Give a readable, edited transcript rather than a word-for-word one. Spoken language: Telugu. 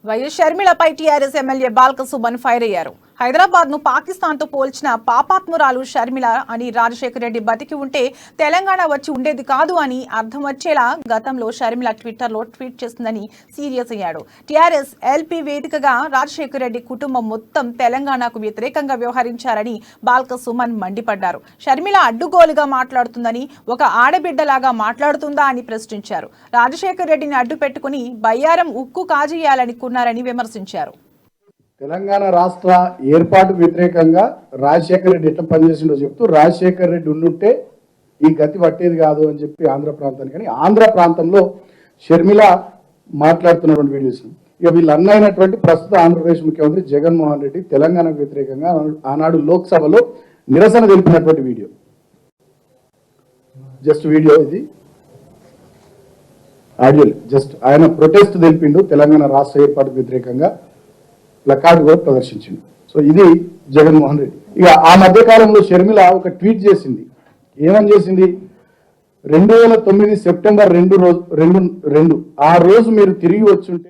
వైఎస్ షర్మిలపై TRS MLA Balka Suman fire అయ్యారు. హైదరాబాద్ ను పాకిస్తాన్ తో పోల్చిన పాపాత్మురాలు షర్మిల అని రాజశేఖర రెడ్డి బతికి ఉంటే తెలంగాణ వచ్చి ఉండేది కాదు అని అర్థం వచ్చేలా గతంలో షర్మిల ట్విట్టర్లో ట్వీట్ చేస్తుందని సీరియస్ అయ్యాడు. టీఆర్ఎస్ ఎల్పీ వేదికగా రాజశేఖర రెడ్డి కుటుంబం మొత్తం తెలంగాణకు వ్యతిరేకంగా వ్యవహరించారని బాల్క సుమన్ మండిపడ్డారు. షర్మిల అడ్డుగోలుగా మాట్లాడుతుందని, ఒక ఆడబిడ్డలాగా మాట్లాడుతుందా అని ప్రశ్నించారు. రాజశేఖర రెడ్డిని అడ్డు పెట్టుకుని బయ్యారం ఉక్కు కాజేయాలనుకున్నారని విమర్శించారు. తెలంగాణ రాష్ట్ర ఏర్పాటు వ్యతిరేకంగా రాజశేఖర రెడ్డి ఎట్లా పనిచేసిండో చెప్తూ రాజశేఖర రెడ్డి ఉండుంటే ఈ గతి పట్టేది కాదు అని చెప్పి ఆంధ్ర ప్రాంతానికి, కానీ ఆంధ్ర ప్రాంతంలో షర్మిల మాట్లాడుతున్నటువంటి వీడియోస్ ఇక వీళ్ళు అన్నైనటువంటి ప్రస్తుత ఆంధ్రప్రదేశ్ ముఖ్యమంత్రి జగన్మోహన్ రెడ్డి తెలంగాణకు వ్యతిరేకంగా ఆనాడు లోక్సభలో నిరసన తెలిపినటువంటి వీడియో. జస్ట్ వీడియో ఇది, ఆడియో జస్ట్ ఆయన ప్రొటెస్ట్ తెలిపిండు తెలంగాణ రాష్ట్ర ఏర్పాటుకు వ్యతిరేకంగా, ప్లకార్డు కూడా ప్రదర్శించింది. సో ఇది జగన్మోహన్ రెడ్డి. ఇక ఆ మధ్య కాలంలో షర్మిల ఒక ట్వీట్ చేసింది. ఏమని చేసింది? 2009 సెప్టెంబర్ 2 ఆ రోజు మీరు తిరిగి వచ్చుంటే